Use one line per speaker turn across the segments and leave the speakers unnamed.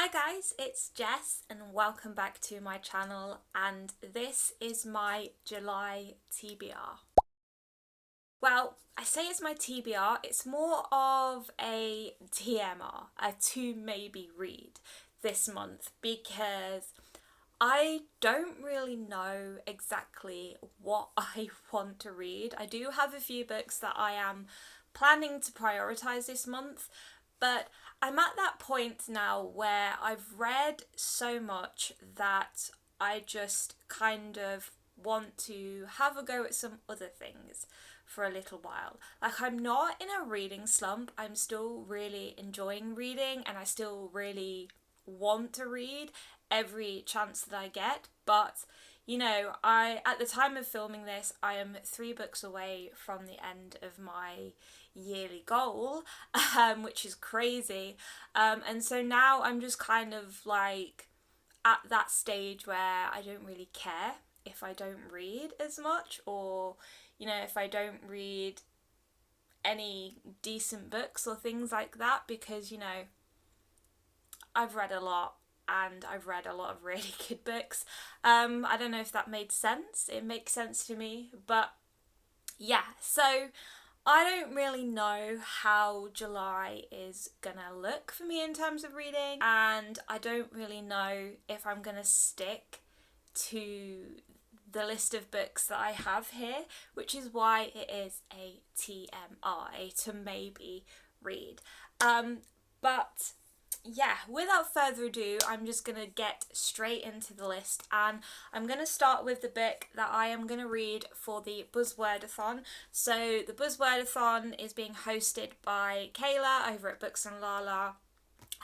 Hi guys, it's Jess and welcome back to my channel, and this is my July TBR. Well, I say it's my TBR, it's more of a TMR, a to maybe read this month, because I don't really know exactly what I want to read. I do have a few books that I am planning to prioritise this month, but I'm at that point now where I've read so much that I just kind of want to have a go at some other things for a little while. Like, I'm not in a reading slump. I'm still really enjoying reading and I still really want to read every chance that I get, but I at the time of filming this, I am 3 books away from the end of my yearly goal, which is crazy. And so now I'm just kind of like at that stage where I don't really care if I don't read as much, or if I don't read any decent books or things like that, because I've read a lot and I've read a lot of really good books. I don't know if that made sense. It makes sense to me, but yeah, so I don't really know how July is gonna look for me in terms of reading, and I don't really know if I'm gonna stick to the list of books that I have here, which is why it is a TMR, a to maybe read. But yeah, without further ado, I'm just going to get straight into the list, and I'm going to start with the book that I am going to read for the Buzzwordathon. So the Buzzwordathon is being hosted by Kayla over at Books and Lala,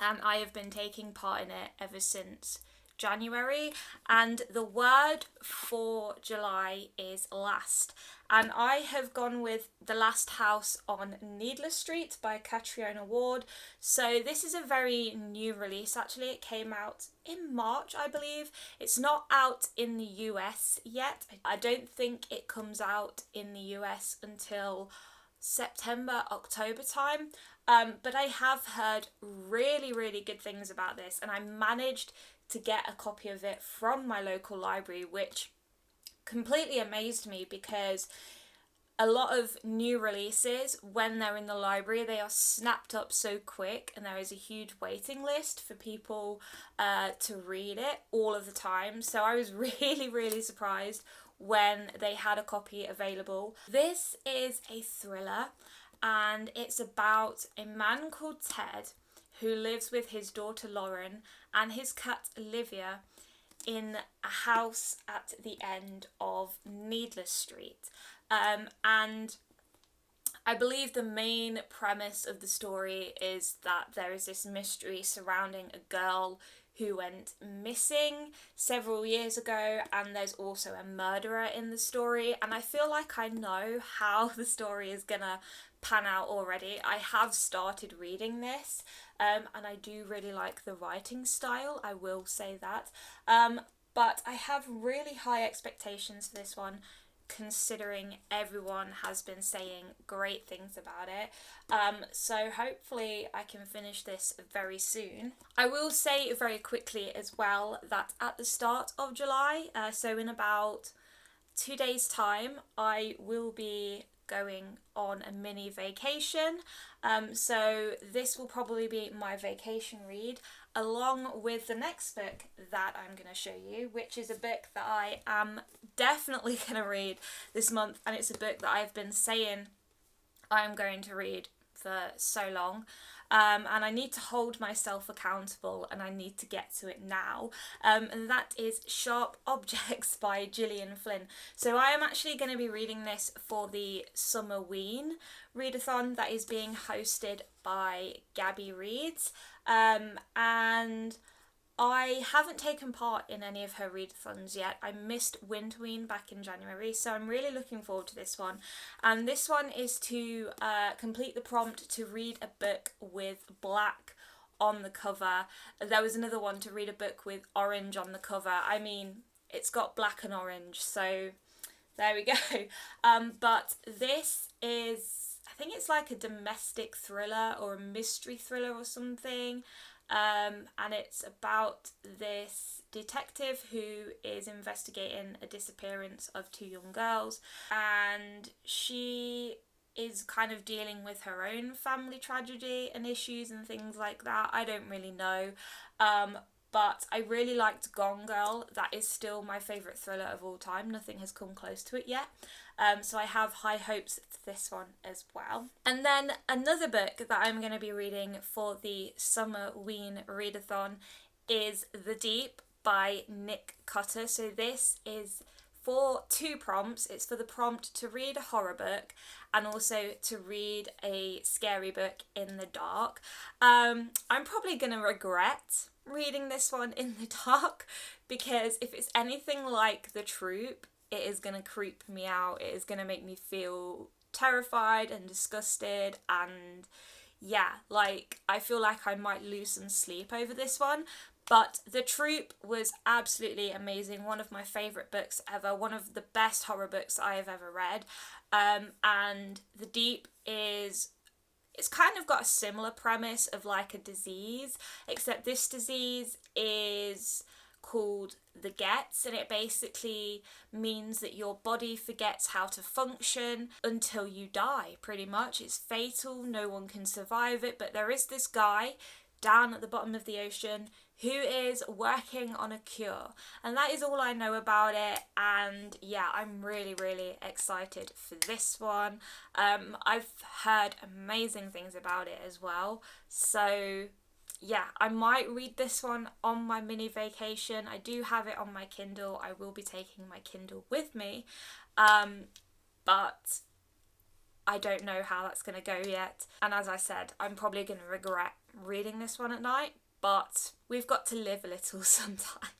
and I have been taking part in it ever since January, and the word for July is last, and I have gone with The Last House on Needless Street by Catriona Ward. So this is a very new release. Actually, it came out in March, I believe. It's not out in the US yet. I don't think it comes out in the US until September, October time. But I have heard really, really good things about this, and I managed to get a copy of it from my local library, which completely amazed me, because a lot of new releases, when they're in the library, they are snapped up so quick, and there is a huge waiting list for people to read it all of the time. So I was really, really surprised when they had a copy available. This is a thriller, and it's about a man called Ted who lives with his daughter Lauren and his cat Olivia in a house at the end of Needless Street. And I believe the main premise of the story is that there is this mystery surrounding a girl who went missing several years ago, and there's also a murderer in the story, and I feel like I know how the story is gonna pan out already. I have started reading this, and I do really like the writing style, I will say that, but I have really high expectations for this one, considering everyone has been saying great things about it. So hopefully I can finish this very soon. I will say very quickly as well that at the start of July, so in about 2 days time, I will be going on a mini vacation. So this will probably be my vacation read, along with the next book that I'm going to show you, which is a book that I am definitely going to read this month, and it's a book that I've been saying I'm going to read for so long. And I need to hold myself accountable, and I need to get to it now, and that is Sharp Objects by Gillian Flynn. So I am actually going to be reading this for the Summerween readathon that is being hosted by Gabby Reads, and I haven't taken part in any of her readathons yet. I missed Winterween back in January, so I'm really looking forward to this one. And this one is to complete the prompt to read a book with black on the cover. There was another one to read a book with orange on the cover. I mean, it's got black and orange, so there we go. But this is, I think it's like a domestic thriller or a mystery thriller or something. and it's about this detective who is investigating a disappearance of two young girls, and she is kind of dealing with her own family tragedy and issues and things like that. I don't really know. But I really liked Gone Girl. That is still my favourite thriller of all time. Nothing has come close to it yet. So I have high hopes for this one as well. And then another book that I'm going to be reading for the Summer Ween Readathon is The Deep by Nick Cutter. So this is for two prompts. It's for the prompt to read a horror book and also to read a scary book in the dark. I'm probably going to regret reading this one in the dark, because if it's anything like The Troop, it is going to creep me out. It is going to make me feel terrified and disgusted, and yeah, like I feel like I might lose some sleep over this one. But The Troop was absolutely amazing. One of my favourite books ever. One of the best horror books I have ever read. And The Deep it's kind of got a similar premise of like a disease, except this disease is called the Gets, and it basically means that your body forgets how to function until you die, pretty much. It's fatal, no one can survive it, but there is this guy down at the bottom of the ocean who is working on a cure, and that is all I know about it. And yeah, I'm really excited for this one. I've heard amazing things about it as well, so yeah, I might read this one on my mini vacation. I do have it on my Kindle. I will be taking my Kindle with me, but I don't know how that's going to go yet. And as I said, I'm probably going to regret reading this one at night, but we've got to live a little sometimes.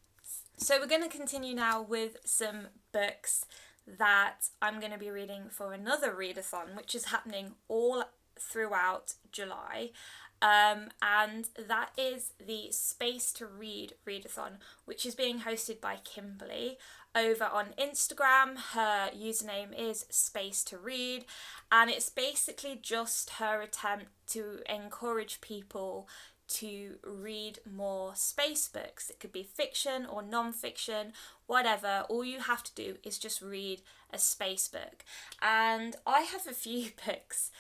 So we're going to continue now with some books that I'm going to be reading for another readathon, which is happening all throughout July. And that is the Space to Read readathon, which is being hosted by Kimberly over on Instagram. Her username is Space to Read, and it's basically just her attempt to encourage people to read more space books. It could be fiction or non-fiction, whatever. All you have to do is just read a space book. And I have a few books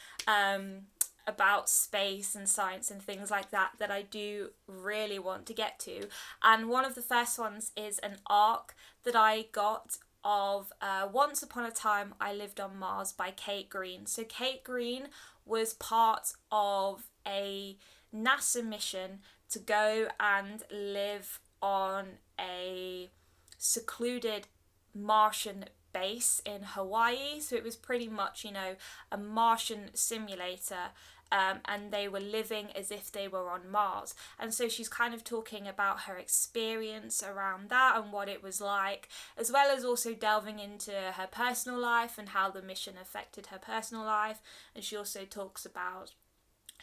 about space and science and things like that that I do really want to get to. And one of the first ones is an ARC that I got of Once Upon a Time I Lived on Mars by Kate Green. So Kate Green was part of a NASA mission to go and live on a secluded Martian base in Hawaii. So it was pretty much, you know, a Martian simulator. And they were living as if they were on Mars. And so she's kind of talking about her experience around that and what it was like, as well as also delving into her personal life and how the mission affected her personal life. And she also talks about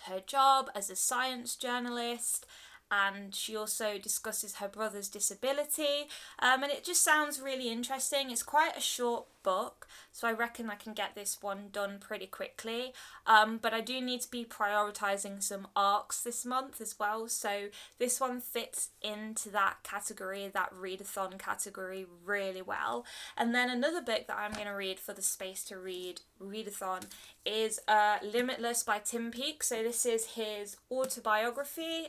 her job as a science journalist, and she also discusses her brother's disability, and it just sounds really interesting. It's quite a short book, so I reckon I can get this one done pretty quickly, but I do need to be prioritising some ARCs this month as well, so this one fits into that category, that readathon category, really well. And then another book that I'm going to read for the Space to Read readathon is Limitless by Tim Peake. So this is his autobiography,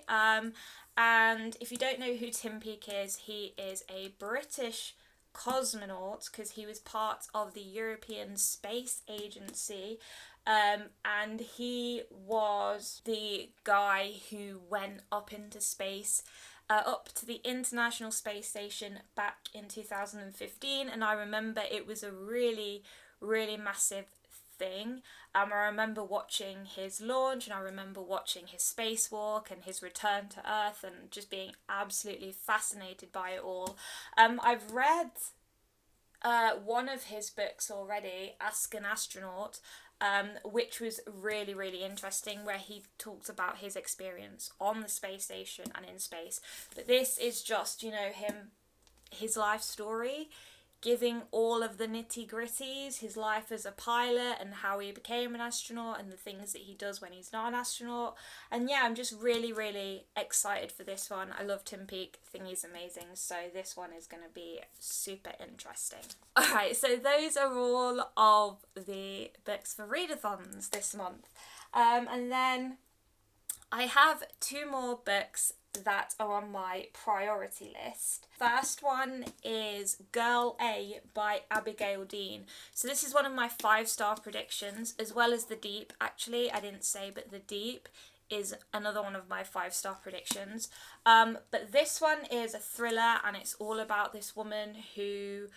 and if you don't know who Tim Peake is, he is a British cosmonaut, because he was part of the European Space Agency, and he was the guy who went up into space, up to the International Space Station back in 2015, and I remember it was a really massive thing. I remember watching his launch, and I remember watching his spacewalk and his return to Earth, and just being absolutely fascinated by it all. I've read one of his books already, Ask an Astronaut, which was really interesting, where he talks about his experience on the space station and in space. But this is just, you know, his life story, giving all of the nitty-gritties, his life as a pilot and how he became an astronaut and the things that he does when he's not an astronaut. And yeah, I'm just really excited for this one. I love Tim Peake, I think he's amazing, so this one is going to be super interesting. Alright, so those are all of the books for readathons this month. And then I have 2 more books that are on my priority list. First one is Girl A by Abigail Dean. So this is one of my 5-star predictions, as well as The Deep. Actually, I didn't say, but The Deep is another one of my 5-star predictions. But this one is a thriller, and it's all about this woman who,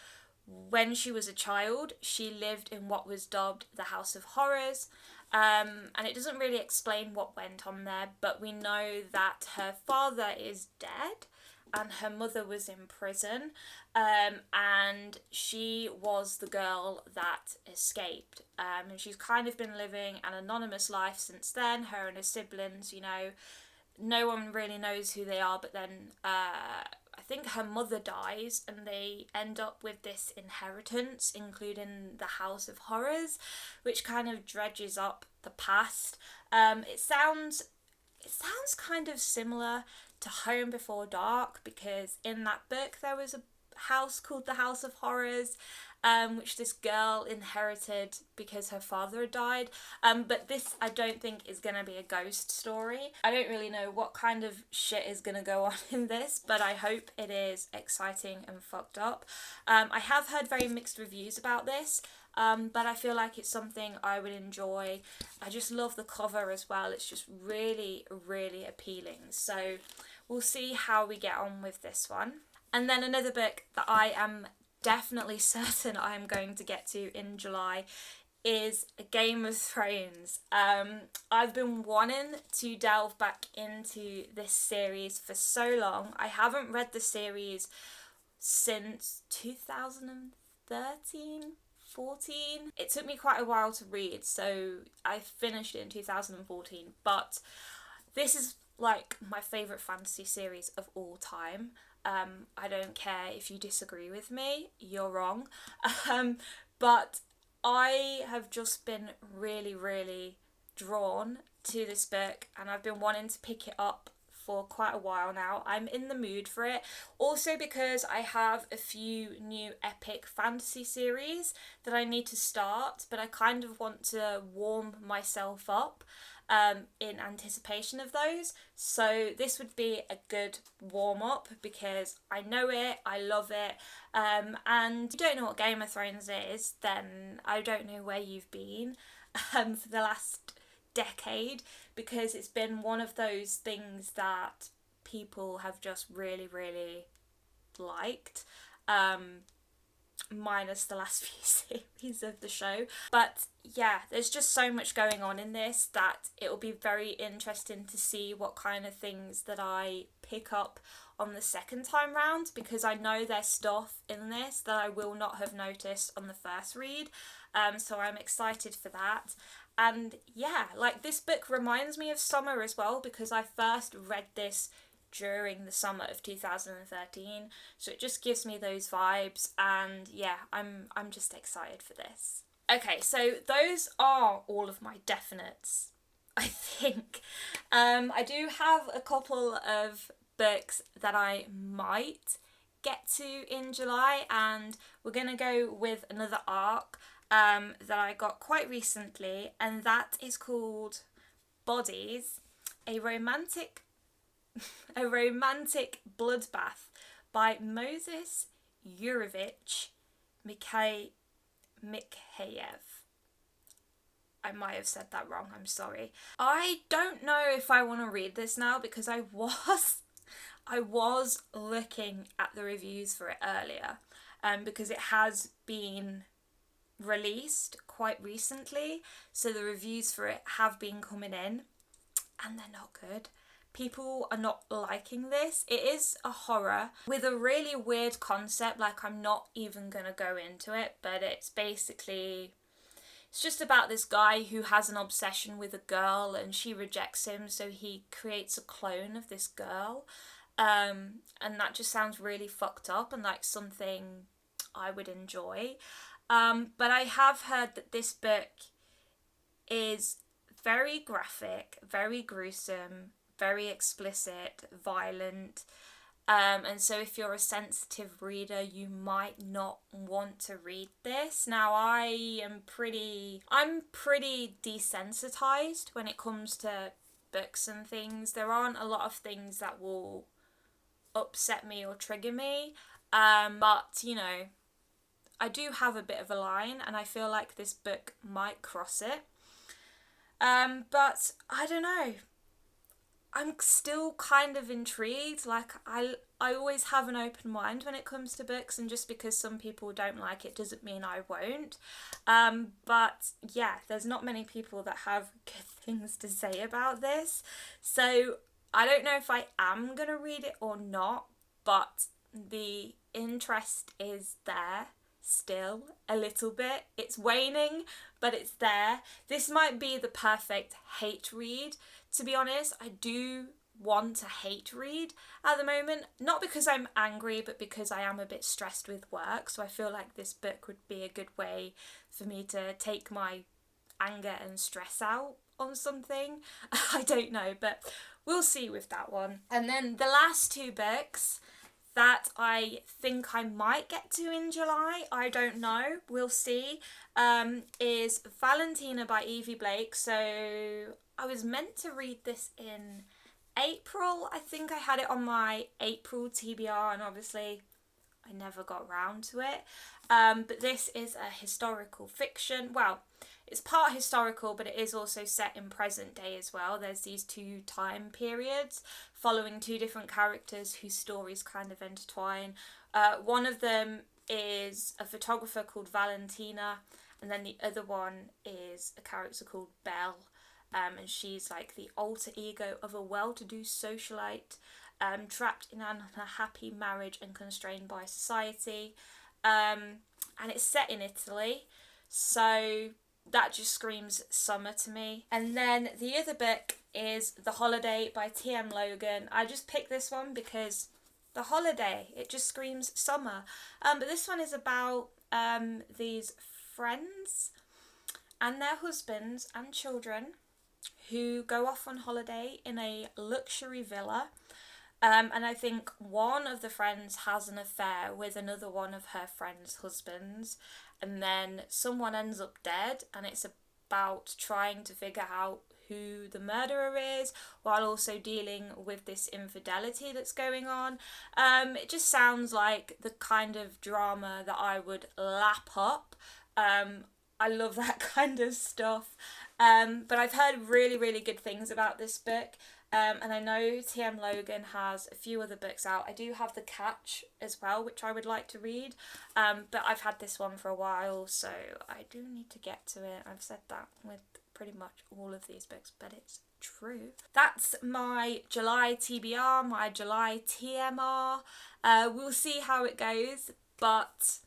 when she was a child, she lived in what was dubbed the House of Horrors. And it doesn't really explain what went on there, but we know that her father is dead and her mother was in prison, and she was the girl that escaped. And she's kind of been living an anonymous life since then, her and her siblings, you know, no one really knows who they are, but then I think her mother dies and they end up with this inheritance, including the House of Horrors, which kind of dredges up the past. It sounds kind of similar to Home Before Dark, because in that book there was a house called the House of Horrors, which this girl inherited because her father had died. But this, I don't think, is going to be a ghost story. I don't really know what kind of shit is going to go on in this, but I hope it is exciting and fucked up. I have heard very mixed reviews about this, but I feel like it's something I would enjoy. I just love the cover as well. It's just really appealing. So we'll see how we get on with this one. And then another book that I am definitely certain I'm going to get to in July is Game of Thrones. I've been wanting to delve back into this series for so long. I haven't read the series since 2013, 14. It took me quite a while to read, so I finished it in 2014, but this is like my favourite fantasy series of all time. I don't care if you disagree with me, you're wrong. But I have just been really drawn to this book, and I've been wanting to pick it up for quite a while now. I'm in the mood for it. Also because I have a few new epic fantasy series that I need to start, but I kind of want to warm myself up in anticipation of those. So this would be a good warm up because I know it, I love it, and if you don't know what Game of Thrones is, then I don't know where you've been for the last decade, because it's been one of those things that people have just really liked, minus the last few series of the show. But yeah, there's just so much going on in this that it will be very interesting to see what kind of things that I pick up on the second time round, because I know there's stuff in this that I will not have noticed on the first read, so I'm excited for that. And yeah, like, this book reminds me of summer as well, because I first read this during the summer of 2013, so it just gives me those vibes, and yeah, I'm just excited for this. Okay, so those are all of my definites, I think. I do have a couple of books that I might get to in July, and we're gonna go with another arc that I got quite recently, and that is called Bodies, a romantic bloodbath by Moses Yurovich Mikhayev. I might have said that wrong, I'm sorry. I don't know if I want to read this now, because I was looking at the reviews for it earlier, because it has been released quite recently, so the reviews for it have been coming in, and they're not good. People are not liking this. It is a horror with a really weird concept, like, I'm not even gonna go into it, but it's just about this guy who has an obsession with a girl and she rejects him, so he creates a clone of this girl, and that just sounds really fucked up and like something I would enjoy. But I have heard that this book is very graphic, very gruesome, very explicit, violent. And so if you're a sensitive reader, you might not want to read this. Now, I'm pretty desensitized when it comes to books and things. There aren't a lot of things that will upset me or trigger me. But, you know, I do have a bit of a line, and I feel like this book might cross it. But I don't know. I'm still kind of intrigued. Like, I always have an open mind when it comes to books, and just because some people don't like it doesn't mean I won't. But yeah, there's not many people that have good things to say about this. So I don't know if I am going to read it or not, but the interest is there still a little bit. It's waning, but it's there. This might be the perfect hate read. To be honest, I do want to hate read at the moment, not because I'm angry, but because I am a bit stressed with work. So I feel like this book would be a good way for me to take my anger and stress out on something. I don't know, but we'll see with that one. And then the last two books that I think I might get to in July, I don't know, we'll see, is Valentina by Evie Blake. So I was meant to read this in April. I think I had it on my April TBR, and obviously I never got round to it. But this is a historical fiction. Well, it's part historical, but it is also set in present day as well. There's these two time periods following two different characters whose stories kind of intertwine. One of them is a photographer called Valentina, and then the other one is a character called Belle. And she's like the alter ego of a well-to-do socialite, trapped in an unhappy marriage and constrained by society. And it's set in Italy, so that just screams summer to me. And then the other book is The Holiday by T.M. Logan. I just picked this one because the holiday, it just screams summer. But this one is about these friends and their husbands and children who go off on holiday in a luxury villa. And I think one of the friends has an affair with another one of her friend's husbands, and then someone ends up dead, and it's about trying to figure out who the murderer is while also dealing with this infidelity that's going on. It just sounds like the kind of drama that I would lap up. I love that kind of stuff. But I've heard really, really good things about this book. And I know T.M. Logan has a few other books out. I do have The Catch as well, which I would like to read. But I've had this one for a while, so I do need to get to it. I've said that with pretty much all of these books, but it's true. That's my July TBR, my July TMR. We'll see how it goes, but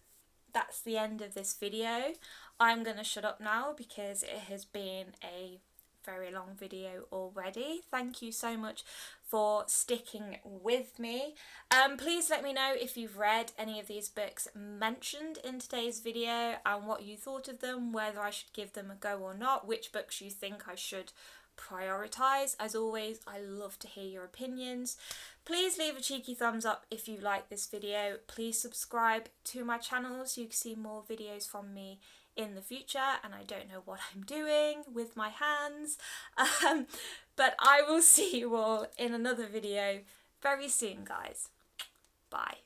that's the end of this video. I'm going to shut up now because it has been a very long video already. Thank you so much for sticking with me. Please let me know if you've read any of these books mentioned in today's video and what you thought of them, whether I should give them a go or not, which books you think I should prioritise. As always, I love to hear your opinions. Please leave a cheeky thumbs up if you like this video. Please subscribe to my channel so you can see more videos from me in the future, and I don't know what I'm doing with my hands, but I will see you all in another video very soon, guys. Bye.